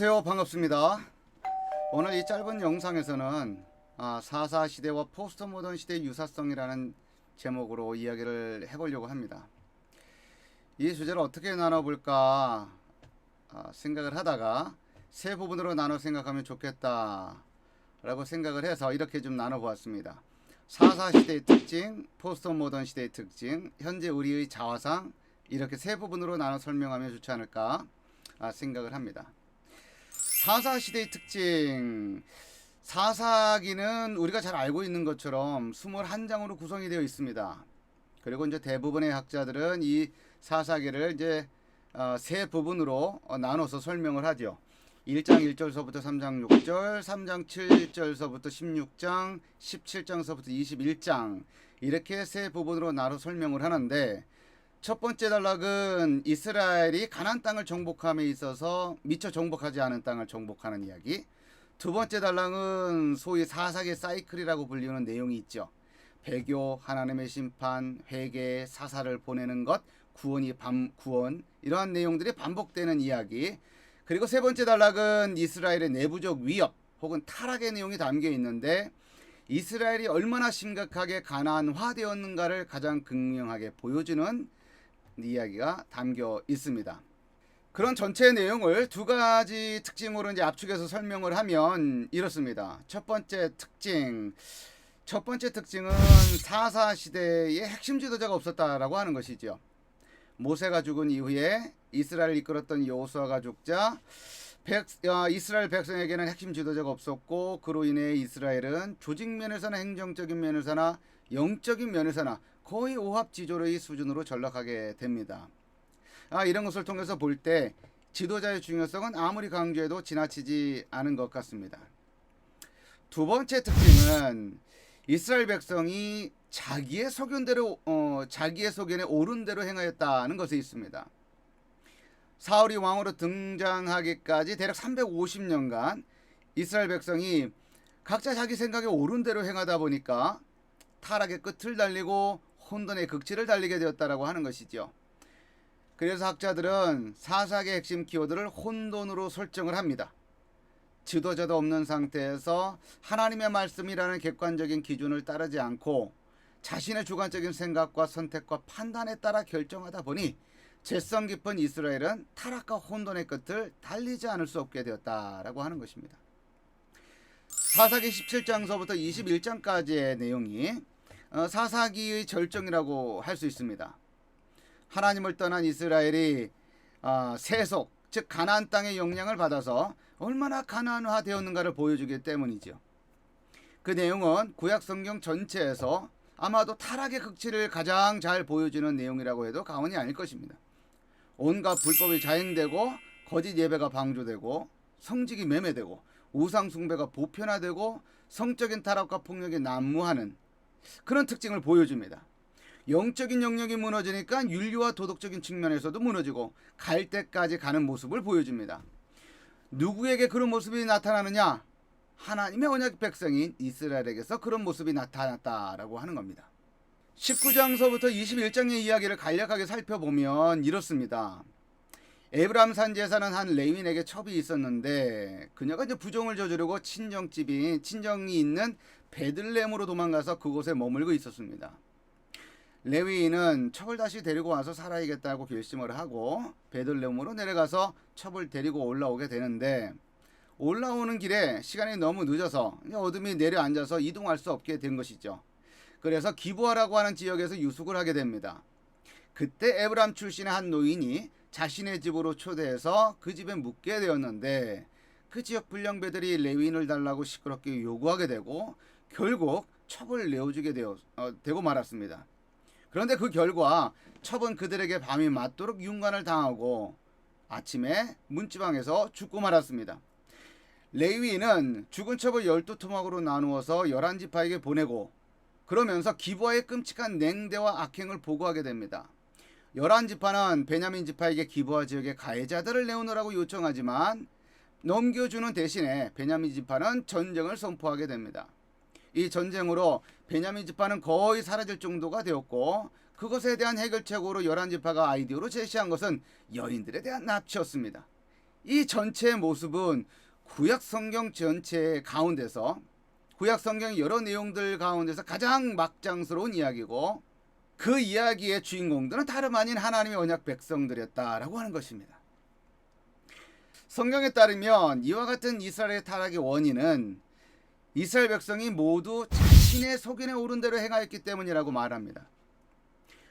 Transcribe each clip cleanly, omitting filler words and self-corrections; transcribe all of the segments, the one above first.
안녕하세요. 반갑습니다. 오늘 이 짧은 영상에서는 4.4 시대와 포스트 모던 시대의 유사성이라는 제목으로 이야기를 해보려고 합니다. 이 주제를 어떻게 나눠볼까 생각을 하다가 세 부분으로 나눠 생각하면 좋겠다 라고 생각을 해서 이렇게 좀 나눠보았습니다. 4.4 시대의 특징, 포스트 모던 시대의 특징, 현재 우리의 자화상, 이렇게 세 부분으로 나눠 설명하면 좋지 않을까 생각을 합니다. 4.4 시대의 특징, 4사기는 우리가 잘 알고 있는 것처럼 21장으로 구성이 되어 있습니다. 그리고 이제 대부분의 학자들은 이 4사기를 이제 세 부분으로 나눠서 설명을 하죠. 1장 1절서부터 3장 6절, 3장 7절서부터 16장, 17장서부터 21장, 이렇게 세 부분으로 나눠 설명을 하는데, 첫 번째 단락은 이스라엘이 가나안 땅을 정복함에 있어서 미처 정복하지 않은 땅을 정복하는 이야기. 두 번째 단락은 소위 사사기 사이클이라고 불리는 내용이 있죠. 배교, 하나님의 심판, 회개, 사사를 보내는 것, 구원, 이러한 내용들이 반복되는 이야기. 그리고 세 번째 단락은 이스라엘의 내부적 위협 혹은 타락의 내용이 담겨 있는데, 이스라엘이 얼마나 심각하게 가나안화되었는가를 가장 극명하게 보여주는 이야기가 담겨 있습니다. 그런 전체 내용을 두 가지 특징으로 이제 압축해서 설명을 하면 이렇습니다. 첫 번째 특징은 4.4 시대의 핵심 지도자가 없었다라고 하는 것이죠. 모세가 죽은 이후에 이스라엘을 이끌었던 여호수아가 죽자 이스라엘 백성에게는 핵심 지도자가 없었고, 그로 인해 이스라엘은 조직 면에서나 행정적인 면에서나 영적인 면에서나 거의 오합지졸의 수준으로 전락하게 됩니다. 이런 것을 통해서 볼 때 지도자의 중요성은 아무리 강조해도 지나치지 않은 것 같습니다. 두 번째 특징은 이스라엘 백성이 자기의 소견에 옳은 대로 행하였다는 것에 있습니다. 사울이 왕으로 등장하기까지 대략 350년간 이스라엘 백성이 각자 자기 생각에 옳은 대로 행하다 보니까 타락의 끝을 달리고 혼돈의 극치를 달리게 되었다라고 하는 것이죠. 그래서 학자들은 사사기의 핵심 키워드를 혼돈으로 설정을 합니다. 지도자도 없는 상태에서 하나님의 말씀이라는 객관적인 기준을 따르지 않고 자신의 주관적인 생각과 선택과 판단에 따라 결정하다 보니 재성 깊은 이스라엘은 타락과 혼돈의 끝을 달리지 않을 수 없게 되었다라고 하는 것입니다. 사사기 17장서부터 21장까지의 내용이 사사기의 절정이라고 할 수 있습니다. 하나님을 떠난 이스라엘이 세속, 즉 가나안 땅의 영향을 받아서 얼마나 가나안화 되었는가를 보여주기 때문이죠. 그 내용은 구약 성경 전체에서 아마도 타락의 극치를 가장 잘 보여주는 내용이라고 해도 과언이 아닐 것입니다. 온갖 불법이 자행되고 거짓 예배가 방조되고 성직이 매매되고 우상 숭배가 보편화되고 성적인 타락과 폭력이 난무하는 그런 특징을 보여줍니다. 영적인 영역이 무너지니까 윤리와 도덕적인 측면에서도 무너지고 갈 때까지 가는 모습을 보여줍니다. 누구에게 그런 모습이 나타나느냐? 하나님의 언약 백성인 이스라엘에게서 그런 모습이 나타났다라고 하는 겁니다. 19장서부터 21장의 이야기를 간략하게 살펴보면 이렇습니다. 에브라임 산지에 사는 한 레위인에게 첩이 있었는데, 그녀가 이제 부정을 저지르고 친정이 있는 베들레헴으로 도망가서 그곳에 머물고 있었습니다. 레위인은 첩을 다시 데리고 와서 살아야겠다고 결심을 하고 베들레헴으로 내려가서 첩을 데리고 올라오게 되는데, 올라오는 길에 시간이 너무 늦어서 어둠이 내려앉아서 이동할 수 없게 된 것이죠. 그래서 기브아라고 하는 지역에서 유숙을 하게 됩니다. 그때 에브라임 출신의 한 노인이 자신의 집으로 초대해서 그 집에 묵게 되었는데, 그 지역 불량배들이 레위인을 달라고 시끄럽게 요구하게 되고 결국 첩을 내어주게 되고 말았습니다. 그런데 그 결과 첩은 그들에게 밤이 맞도록 윤관을 당하고 아침에 문지방에서 죽고 말았습니다. 레위인은 죽은 첩을 12토막으로 나누어서 11지파에게 보내고, 그러면서 기브아의 끔찍한 냉대와 악행을 보고하게 됩니다. 11지파는 베냐민 지파에게 기브아 지역의 가해자들을 내오느라고 요청하지만 넘겨주는 대신에 베냐민 지파는 전쟁을 선포하게 됩니다. 이 전쟁으로 베냐민 지파는 거의 사라질 정도가 되었고, 그것에 대한 해결책으로 11지파가 아이디어로 제시한 것은 여인들에 대한 납치였습니다. 이 전체의 모습은 구약 성경 전체 가운데서, 구약 성경 여러 내용들 가운데서 가장 막장스러운 이야기고, 그 이야기의 주인공들은 다름 아닌 하나님의 언약 백성들이었다라고 하는 것입니다. 성경에 따르면 이와 같은 이스라엘의 타락의 원인은 이스라엘 백성이 모두 자신의 소견에 오른 대로 행하였기 때문이라고 말합니다.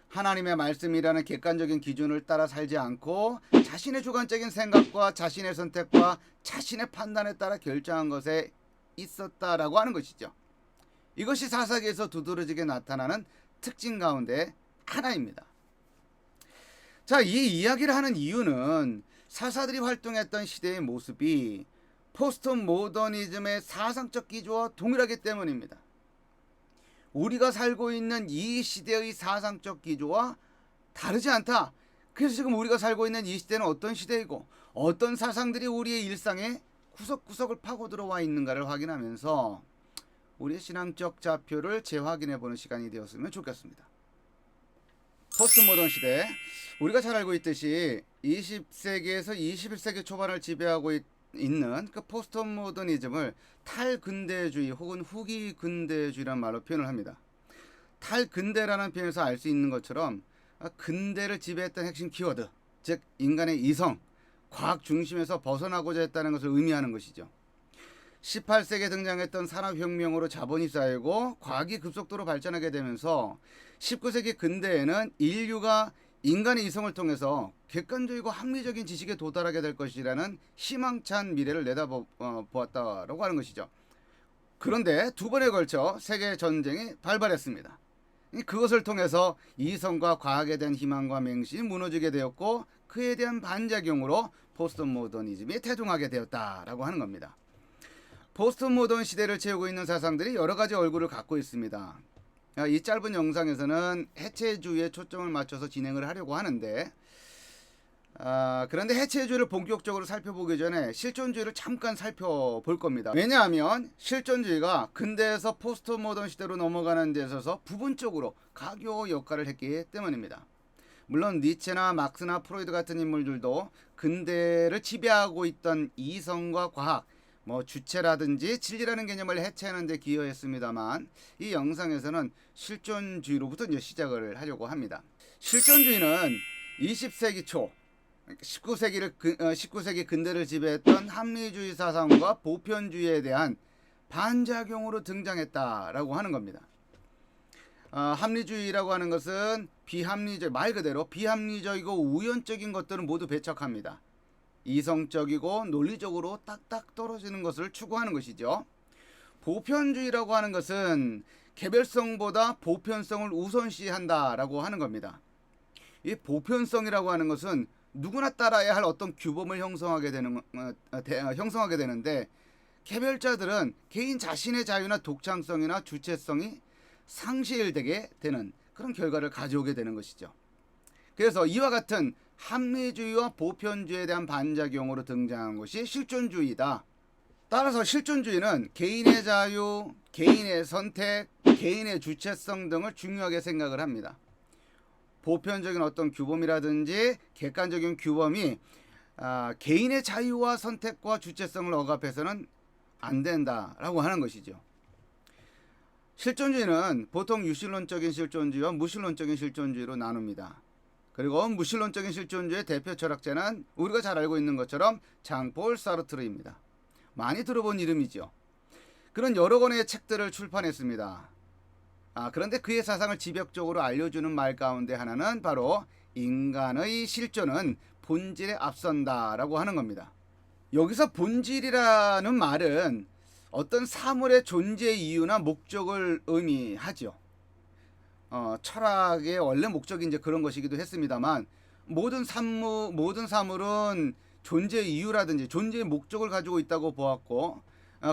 하나님의 말씀이라는 객관적인 기준을 따라 살지 않고 자신의 주관적인 생각과 자신의 선택과 자신의 판단에 따라 결정한 것에 있었다라고 하는 것이죠. 이것이 사사기에서 두드러지게 나타나는 특징 가운데 하나입니다. 자, 이 이야기를 하는 이유는 사사들이 활동했던 시대의 모습이 포스트 모더니즘의 사상적 기조와 동일하기 때문입니다. 우리가 살고 있는 이 시대의 사상적 기조와 다르지 않다. 그래서 지금 우리가 살고 있는 이 시대는 어떤 시대이고 어떤 사상들이 우리의 일상에 구석구석을 파고 들어와 있는가를 확인하면서 우리의 신앙적 좌표를 재확인해보는 시간이 되었으면 좋겠습니다. 포스트 모던 시대, 우리가 잘 알고 있듯이 20세기에서 21세기 초반을 지배하고 있는 그 포스트 모더니즘을 탈근대주의 혹은 후기 근대주의라는 말로 표현을 합니다. 탈근대라는 표현에서 알 수 있는 것처럼 근대를 지배했던 핵심 키워드, 즉 인간의 이성, 과학 중심에서 벗어나고자 했다는 것을 의미하는 것이죠. 18세기에 등장했던 산업혁명으로 자본이 쌓이고 과학이 급속도로 발전하게 되면서 19세기 근대에는 인류가 인간의 이성을 통해서 객관적이고 합리적인 지식에 도달하게 될 것이라는 희망찬 미래를 내다보았다라고 하는 것이죠. 그런데 두 번에 걸쳐 세계 전쟁이 발발했습니다. 그것을 통해서 이성과 과학에 대한 희망과 맹신이 무너지게 되었고 그에 대한 반작용으로 포스트 모더니즘이 태동하게 되었다라고 하는 겁니다. 포스트 모던 시대를 채우고 있는 사상들이 여러 가지 얼굴을 갖고 있습니다. 이 짧은 영상에서는 해체주의에 초점을 맞춰서 진행을 하려고 하는데 그런데 해체주의를 본격적으로 살펴보기 전에 실존주의를 잠깐 살펴볼 겁니다. 왜냐하면 실존주의가 근대에서 포스트 모던 시대로 넘어가는 데 있어서 부분적으로 가교 역할을 했기 때문입니다. 물론 니체나 막스나 프로이드 같은 인물들도 근대를 지배하고 있던 이성과 과학, 주체라든지 진리라는 개념을 해체하는 데 기여했습니다만 이 영상에서는 실존주의로부터 이제 시작을 하려고 합니다. 실존주의는 20세기 초 19세기 근대를 지배했던 합리주의 사상과 보편주의에 대한 반작용으로 등장했다라고 하는 겁니다. 합리주의라고 하는 것은 말 그대로 비합리적이고 우연적인 것들은 모두 배척합니다. 이성적이고 논리적으로 딱딱 떨어지는 것을 추구하는 것이죠. 보편주의라고 하는 것은 개별성보다 보편성을 우선시한다라고 하는 겁니다. 이 보편성이라고 하는 것은 누구나 따라야 할 어떤 규범을 형성하게 되는데 개별자들은 개인 자신의 자유나 독창성이나 주체성이 상실되게 되는 그런 결과를 가져오게 되는 것이죠. 그래서 이와 같은 합리주의와 보편주의에 대한 반작용으로 등장한 것이 실존주의다. 따라서 실존주의는 개인의 자유, 개인의 선택, 개인의 주체성 등을 중요하게 생각을 합니다. 보편적인 어떤 규범이라든지 객관적인 규범이 개인의 자유와 선택과 주체성을 억압해서는 안 된다라고 하는 것이죠. 실존주의는 보통 유실론적인 실존주의와 무실론적인 실존주의로 나눕니다. 그리고 무실론적인 실존주의의 대표 철학자는 우리가 잘 알고 있는 것처럼 장폴 사르트르입니다. 많이 들어본 이름이죠. 그런 여러 권의 책들을 출판했습니다. 그런데 그의 사상을 지벽적으로 알려주는 말 가운데 하나는 바로 인간의 실존은 본질에 앞선다라고 하는 겁니다. 여기서 본질이라는 말은 어떤 사물의 존재 이유나 목적을 의미하죠. 철학의 원래 목적이 이제 그런 것이기도 했습니다만 모든 사물은 존재 이유라든지 존재의 목적을 가지고 있다고 보았고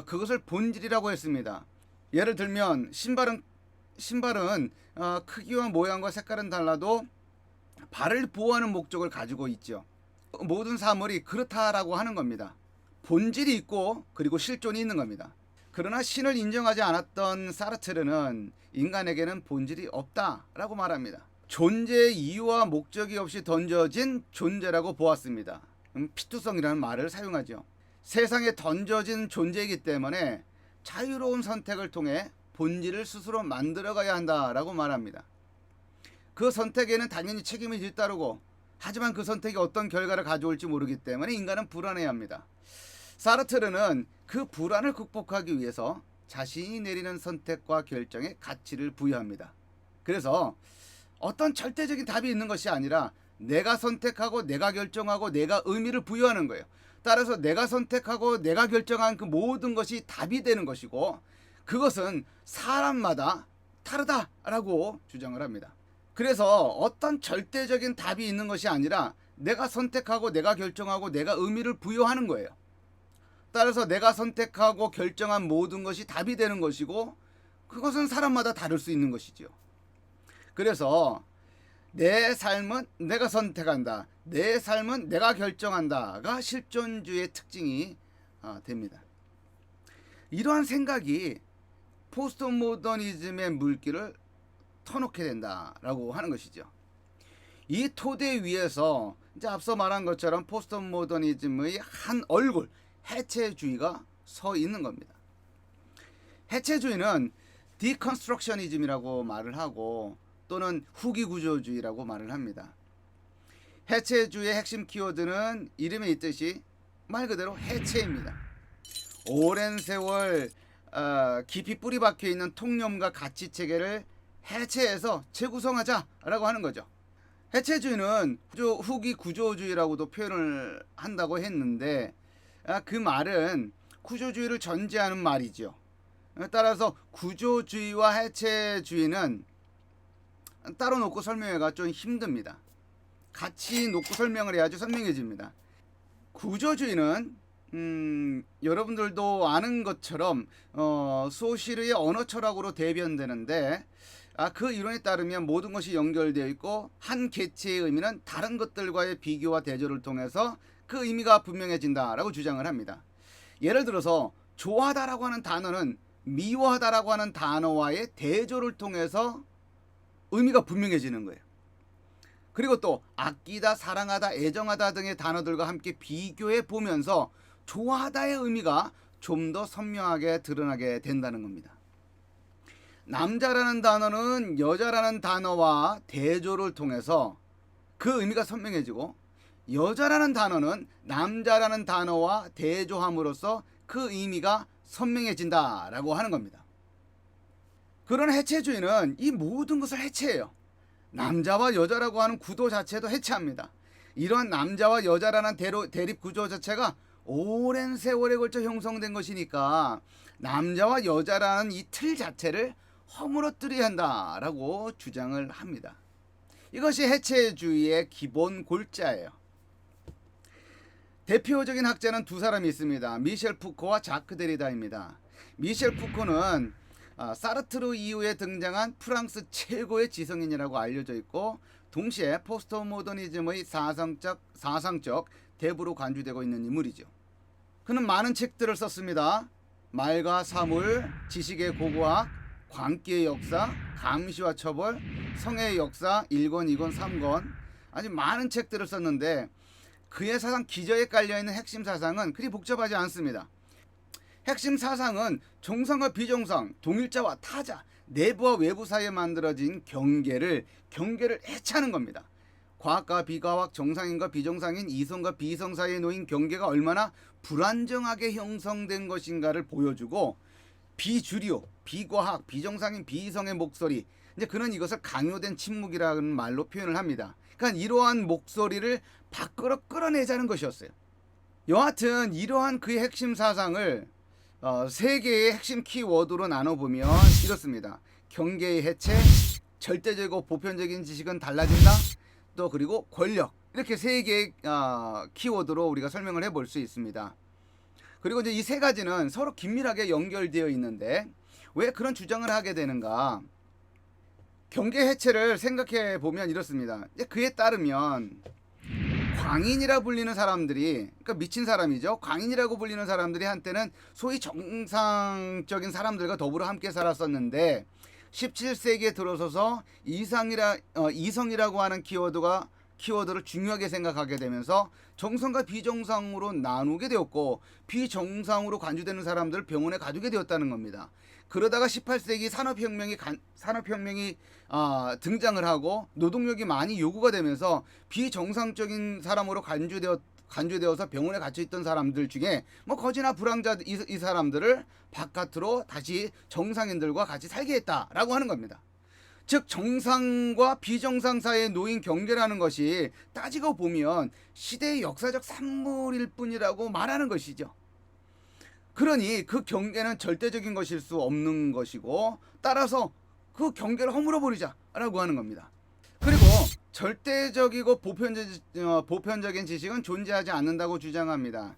그것을 본질이라고 했습니다. 예를 들면 신발은 크기와 모양과 색깔은 달라도 발을 보호하는 목적을 가지고 있죠. 모든 사물이 그렇다라고 하는 겁니다. 본질이 있고 그리고 실존이 있는 겁니다. 그러나 신을 인정하지 않았던 사르트르는 인간에게는 본질이 없다라고 말합니다. 존재의 이유와 목적이 없이 던져진 존재라고 보았습니다. 피투성이라는 말을 사용하죠. 세상에 던져진 존재이기 때문에 자유로운 선택을 통해 본질을 스스로 만들어가야 한다라고 말합니다. 그 선택에는 당연히 책임이 뒤따르고, 하지만 그 선택이 어떤 결과를 가져올지 모르기 때문에 인간은 불안해합니다. 사르트르는 그 불안을 극복하기 위해서 자신이 내리는 선택과 결정에 가치를 부여합니다. 그래서 어떤 절대적인 답이 있는 것이 아니라 내가 선택하고 내가 결정하고 내가 의미를 부여하는 거예요. 따라서 내가 선택하고 내가 결정한 그 모든 것이 답이 되는 것이고, 그것은 사람마다 다르다라고 주장을 합니다. 그래서 어떤 절대적인 답이 있는 것이 아니라 내가 선택하고 내가 결정하고 내가 의미를 부여하는 거예요. 따라서 내가 선택하고 결정한 모든 것이 답이 되는 것이고, 그것은 사람마다 다를 수 있는 것이지요. 그래서 내 삶은 내가 선택한다, 내 삶은 내가 결정한다가 실존주의의 특징이 됩니다. 이러한 생각이 포스트 모더니즘의 물기를 터놓게 된다라고 하는 것이죠. 이 토대 위에서 이제 앞서 말한 것처럼 포스트 모더니즘의 한 얼굴, 해체주의가 서 있는 겁니다. 해체주의는 디컨스트럭셔니즘이라고 말을 하고, 또는 후기 구조주의라고 말을 합니다. 해체주의의 핵심 키워드는 이름에 있듯이 말 그대로 해체입니다. 오랜 세월 깊이 뿌리 박혀 있는 통념과 가치 체계를 해체해서 재구성하자라고 하는 거죠. 해체주의는 후기 구조주의라고도 표현을 한다고 했는데, 그 말은 구조주의를 전제하는 말이죠. 따라서 구조주의와 해체주의는 따로 놓고 설명하기가 좀 힘듭니다. 같이 놓고 설명을 해야지 선명해집니다. 구조주의는 여러분들도 아는 것처럼 소시르의 언어 철학으로 대변되는데, 그 이론에 따르면 모든 것이 연결되어 있고 한 개체의 의미는 다른 것들과의 비교와 대조를 통해서 그 의미가 분명해진다라고 주장을 합니다. 예를 들어서 좋아하다라고 하는 단어는 미워하다라고 하는 단어와의 대조를 통해서 의미가 분명해지는 거예요. 그리고 또 아끼다, 사랑하다, 애정하다 등의 단어들과 함께 비교해 보면서 좋아하다의 의미가 좀 더 선명하게 드러나게 된다는 겁니다. 남자라는 단어는 여자라는 단어와 대조를 통해서 그 의미가 선명해지고, 여자라는 단어는 남자라는 단어와 대조함으로써 그 의미가 선명해진다라고 하는 겁니다. 그런 해체주의는 이 모든 것을 해체해요. 남자와 여자라고 하는 구도 자체도 해체합니다. 이러한 남자와 여자라는 대립 구조 자체가 오랜 세월에 걸쳐 형성된 것이니까 남자와 여자라는 이 틀 자체를 허물어뜨려야 한다라고 주장을 합니다. 이것이 해체주의의 기본 골자예요. 대표적인 학자는 두 사람이 있습니다. 미셸 푸코와 자크 데리다입니다. 미셸 푸코는 사르트르 이후에 등장한 프랑스 최고의 지성인이라고 알려져 있고, 동시에 포스트 모더니즘의 사상적 대부로 간주되고 있는 인물이죠. 그는 많은 책들을 썼습니다. 말과 사물, 지식의 고고학, 광기의 역사, 감시와 처벌, 성의 역사 1권, 2권, 3권, 아주 많은 책들을 썼는데, 그의 사상 기저에 깔려있는 핵심 사상은 그리 복잡하지 않습니다. 핵심 사상은 정상과 비정상, 동일자와 타자, 내부와 외부 사이에 만들어진 경계를 해체하는 겁니다. 과학과 비과학, 정상인과 비정상인, 이성과 비이성 사이에 놓인 경계가 얼마나 불안정하게 형성된 것인가를 보여주고, 비주류, 비과학, 비정상인, 비이성의 목소리, 이제 그는 이것을 강요된 침묵이라는 말로 표현을 합니다. 그러니까 이러한 목소리를 밖으로 끌어내자는 것이었어요. 여하튼 이러한 그의 핵심 사상을 세 개의 핵심 키워드로 나눠보면 이렇습니다. 경계의 해체, 절대적이고 보편적인 지식은 달라진다, 또 그리고 권력, 이렇게 세 개의 키워드로 우리가 설명을 해볼 수 있습니다. 그리고 이제 이 세 가지는 서로 긴밀하게 연결되어 있는데 왜 그런 주장을 하게 되는가? 경계 해체를 생각해 보면 이렇습니다. 그에 따르면 광인이라 불리는 사람들이, 그러니까 미친 사람이죠. 광인이라고 불리는 사람들이 한때는 소위 정상적인 사람들과 더불어 함께 살았었는데 17세기에 들어서서 이성이라고 하는 키워드가 키워드를 중요하게 생각하게 되면서 정상과 비정상으로 나누게 되었고, 비정상으로 간주되는 사람들을 병원에 가두게 되었다는 겁니다. 그러다가 18세기 산업혁명이 등장을 하고 노동력이 많이 요구가 되면서 비정상적인 사람으로 간주되어서 병원에 갇혀 있던 사람들 중에 뭐 거지나 불황자 이 사람들을 바깥으로 다시 정상인들과 같이 살게 했다라고 하는 겁니다. 즉 정상과 비정상 사이에 놓인 경계라는 것이 따지고 보면 시대의 역사적 산물일 뿐이라고 말하는 것이죠. 그러니 그 경계는 절대적인 것일 수 없는 것이고, 따라서 그 경계를 허물어 버리자라고 하는 겁니다. 그리고 절대적이고 보편적인 지식은 존재하지 않는다고 주장합니다.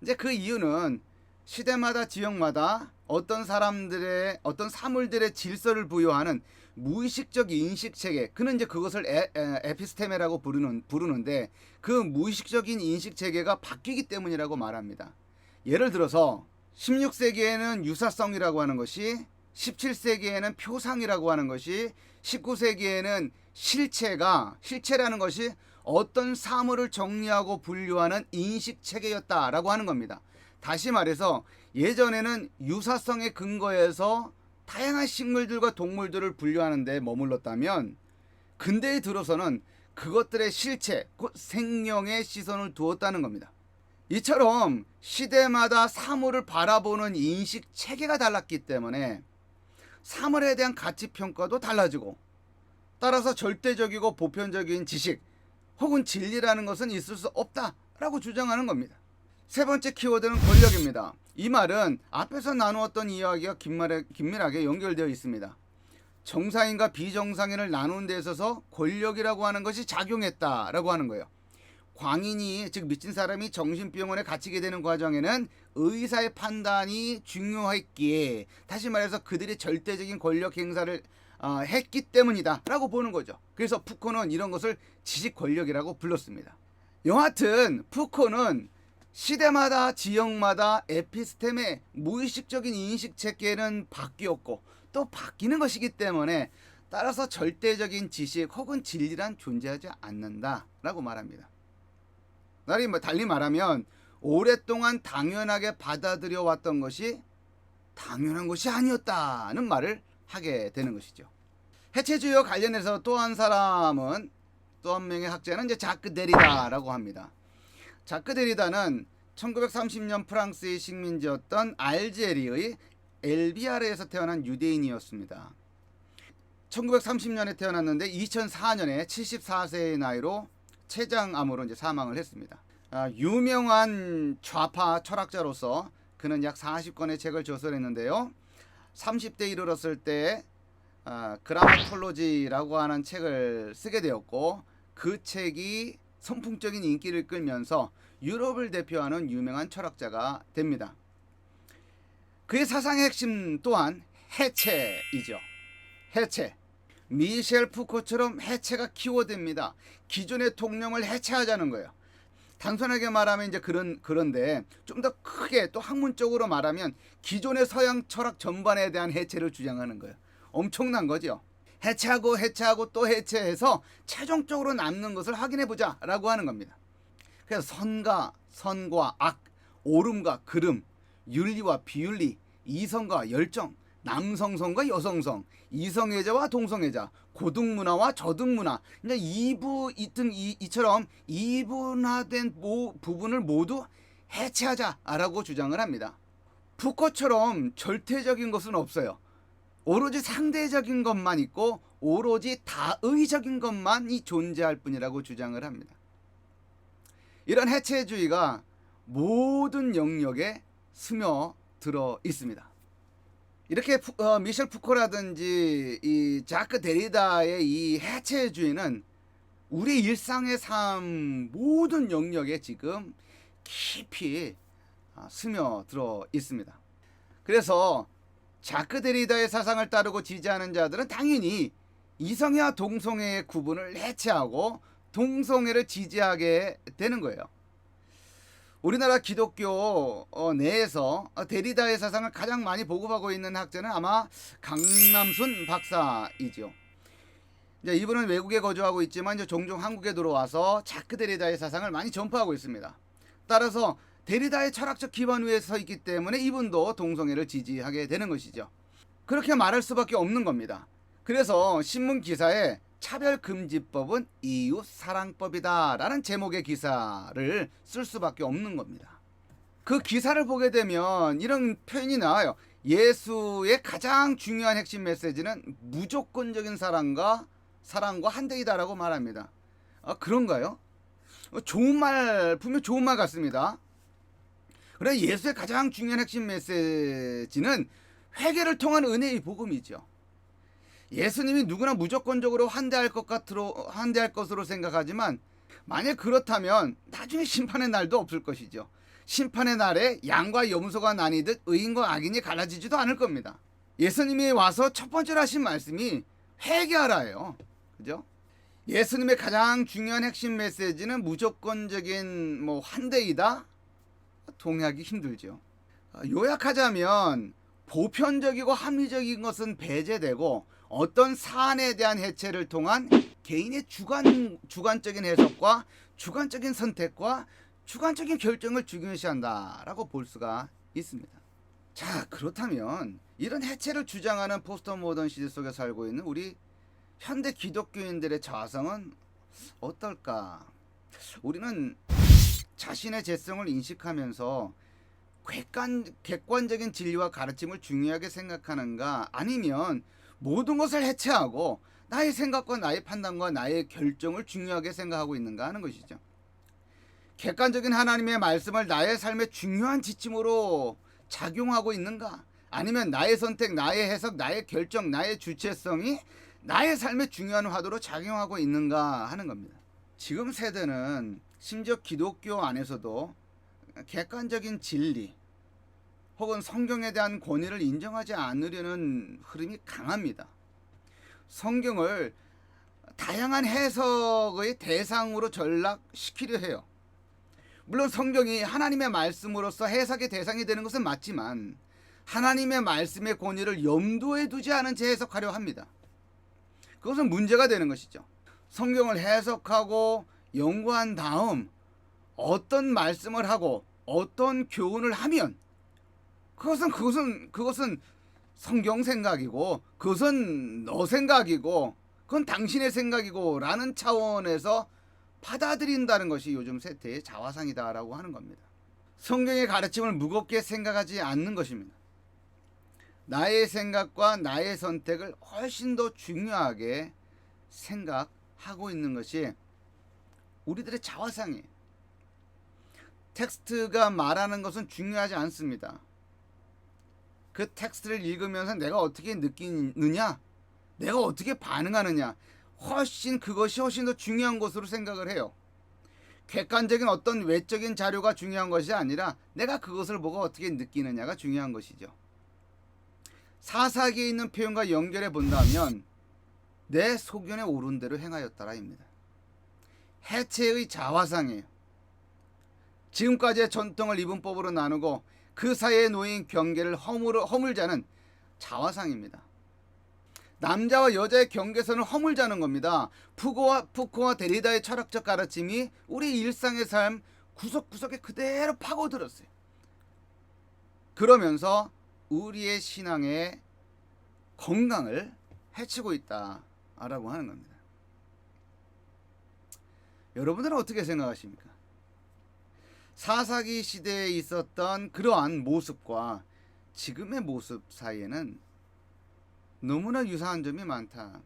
이제 그 이유는 시대마다 지역마다 어떤 사물들의 질서를 부여하는 무의식적 인식 체계, 그는 이제 그것을 에피스테메라고 부르는데, 그 무의식적인 인식 체계가 바뀌기 때문이라고 말합니다. 예를 들어서 16세기에는 유사성이라고 하는 것이, 17세기에는 표상이라고 하는 것이, 19세기에는 실체라는 것이 어떤 사물을 정리하고 분류하는 인식 체계였다라고 하는 겁니다. 다시 말해서 예전에는 유사성에 근거해서 다양한 식물들과 동물들을 분류하는 데 머물렀다면, 근대에 들어서는 그것들의 실체, 곧 생명의 시선을 두었다는 겁니다. 이처럼 시대마다 사물을 바라보는 인식 체계가 달랐기 때문에 사물에 대한 가치 평가도 달라지고, 따라서 절대적이고 보편적인 지식 혹은 진리라는 것은 있을 수 없다라고 주장하는 겁니다. 세 번째 키워드는 권력입니다. 이 말은 앞에서 나누었던 이야기와 긴밀하게 연결되어 있습니다. 정상인과 비정상인을 나누는 데 있어서 권력이라고 하는 것이 작용했다라고 하는 거예요. 광인이, 즉 미친 사람이 정신병원에 갇히게 되는 과정에는 의사의 판단이 중요했기에, 다시 말해서 그들이 절대적인 권력 행사를 했기 때문이다 라고 보는 거죠. 그래서 푸코는 이런 것을 지식 권력이라고 불렀습니다. 여하튼 푸코는 시대마다 지역마다 에피스템의 무의식적인 인식 체계는 바뀌었고 또 바뀌는 것이기 때문에, 따라서 절대적인 지식 혹은 진리란 존재하지 않는다라고 말합니다. 달리 말하면 오랫동안 당연하게 받아들여 왔던 것이 당연한 것이 아니었다는 말을 하게 되는 것이죠. 해체주의와 관련해서 또 한 명의 학자는 이제 자크 데리다라고 합니다. 자크 데리다는 1930년 프랑스의 식민지였던 알제리의 엘비아르에서 태어난 유대인이었습니다. 1930년에 태어났는데 2004년에 74세의 나이로 췌장암으로 이제 사망을 했습니다. 유명한 좌파 철학자로서 그는 약 40권의 책을 저술했는데요. 30대에 이르렀을 때 그라마톨로지라고 하는 책을 쓰게 되었고, 그 책이 선풍적인 인기를 끌면서 유럽을 대표하는 유명한 철학자가 됩니다. 그의 사상의 핵심 또한 해체이죠. 해체. 미셸 푸코처럼 해체가 키워드입니다. 기존의 통념을 해체하자는 거예요. 단순하게 말하면 이제 그런데 좀 더 크게 또 학문적으로 말하면 기존의 서양 철학 전반에 대한 해체를 주장하는 거예요. 엄청난 거죠. 해체하고 또 해체해서 최종적으로 남는 것을 확인해 보자라고 하는 겁니다. 그래서 선과 악, 옳음과 그름, 윤리와 비윤리, 이성과 열정, 남성성과 여성성, 이성애자와 동성애자, 고등문화와 저등문화, 이제 이처럼 이분화된 부분을 모두 해체하자라고 주장을 합니다. 푸코처럼 절대적인 것은 없어요. 오로지 상대적인 것만 있고 오로지 다의적인 것만이 존재할 뿐이라고 주장을 합니다. 이런 해체주의가 모든 영역에 스며들어 있습니다. 이렇게 미셸 푸코라든지 이 자크 데리다의 이 해체주의는 우리 일상의 삶 모든 영역에 지금 깊이 스며들어 있습니다. 그래서 자크 데리다의 사상을 따르고 지지하는 자들은 당연히 이성애와 동성애의 구분을 해체하고 동성애를 지지하게 되는 거예요. 우리나라 기독교 내에서 데리다의 사상을 가장 많이 보급하고 있는 학자는 아마 강남순 박사이죠. 이제 이분은 외국에 거주하고 있지만 이제 종종 한국에 들어와서 자크 데리다의 사상을 많이 전파하고 있습니다. 따라서 데리다의 철학적 기반 위에 서 있기 때문에 이분도 동성애를 지지하게 되는 것이죠. 그렇게 말할 수밖에 없는 겁니다. 그래서 신문 기사에 차별금지법은 이웃사랑법이다 라는 제목의 기사를 쓸 수밖에 없는 겁니다. 그 기사를 보게 되면 이런 표현이 나와요. 예수의 가장 중요한 핵심 메시지는 무조건적인 사랑과 한대이다라고 말합니다. 그런가요? 좋은 말, 분명 좋은 말 같습니다. 그래, 예수의 가장 중요한 핵심 메시지는 회개를 통한 은혜의 복음이죠. 예수님이 누구나 무조건적으로 환대할 것으로 생각하지만 만약 그렇다면 나중에 심판의 날도 없을 것이죠. 심판의 날에 양과 염소가 나뉘듯 의인과 악인이 갈라지지도 않을 겁니다. 예수님이 와서 첫 번째로 하신 말씀이 회개하라예요. 그죠? 예수님의 가장 중요한 핵심 메시지는 무조건적인 환대이다? 동의하기 힘들죠. 요약하자면 보편적이고 합리적인 것은 배제되고 어떤 사안에 대한 해체를 통한 개인의 주관적인 해석과 주관적인 선택과 주관적인 결정을 중요시한다라고 볼 수가 있습니다. 자, 그렇다면 이런 해체를 주장하는 포스트 모던 시대 속에 살고 있는 우리 현대 기독교인들의 자성은 어떨까? 우리는 자신의 죄성을 인식하면서 객관적인 진리와 가르침을 중요하게 생각하는가? 아니면 모든 것을 해체하고 나의 생각과 나의 판단과 나의 결정을 중요하게 생각하고 있는가 하는 것이죠. 객관적인 하나님의 말씀을 나의 삶의 중요한 지침으로 작용하고 있는가? 아니면 나의 선택, 나의 해석, 나의 결정, 나의 주체성이 나의 삶의 중요한 화두로 작용하고 있는가 하는 겁니다. 지금 세대는 심지어 기독교 안에서도 객관적인 진리 혹은 성경에 대한 권위를 인정하지 않으려는 흐름이 강합니다. 성경을 다양한 해석의 대상으로 전락시키려 해요. 물론 성경이 하나님의 말씀으로서 해석의 대상이 되는 것은 맞지만 하나님의 말씀의 권위를 염두에 두지 않은 채 해석하려 합니다. 그것은 문제가 되는 것이죠. 성경을 해석하고 연구한 다음 어떤 말씀을 하고 어떤 교훈을 하면 그것은 성경 생각이고 그것은 너 생각이고 그건 당신의 생각이고 라는 차원에서 받아들인다는 것이 요즘 세대의 자화상이다라고 하는 겁니다. 성경의 가르침을 무겁게 생각하지 않는 것입니다. 나의 생각과 나의 선택을 훨씬 더 중요하게 생각하고 있는 것이 우리들의 자화상이에요. 텍스트가 말하는 것은 중요하지 않습니다. 그 텍스트를 읽으면서 내가 어떻게 느끼느냐, 내가 어떻게 반응하느냐, 그것이 훨씬 더 중요한 것으로 생각을 해요. 객관적인 어떤 외적인 자료가 중요한 것이 아니라 내가 그것을 보고 어떻게 느끼느냐가 중요한 것이죠. 사사기에 있는 표현과 연결해 본다면 내 소견에 오른 대로 행하였다라입니다. 해체의 자화상이에요. 지금까지의 전통을 이분법으로 나누고 그 사이에 놓인 경계를 허물자는 자화상입니다. 남자와 여자의 경계선을 허물자는 겁니다. 푸코와 데리다의 철학적 가르침이 우리 일상의 삶 구석구석에 그대로 파고들었어요. 그러면서 우리의 신앙의 건강을 해치고 있다라고 하는 겁니다. 여러분들은 어떻게 생각하십니까? 사사기 시대에 있었던 그러한 모습과 지금의 모습 사이에는 너무나 유사한 점이 많다.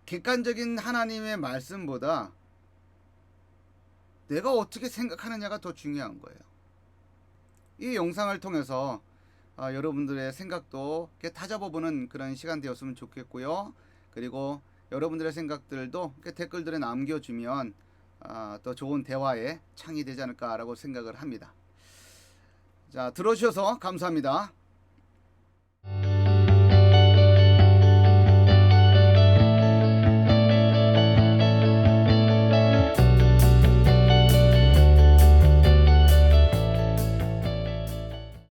객관적인 하나님의 말씀보다 내가 어떻게 생각하느냐가 더 중요한 거예요. 이 영상을 통해서 여러분들의 생각도 다잡아보는 그런 시간 되었으면 좋겠고요. 그리고 여러분들의 생각들도 댓글들에 남겨주면 더 좋은 대화의 창이 되지 않을까라고 생각을 합니다. 자, 들어주셔서 감사합니다.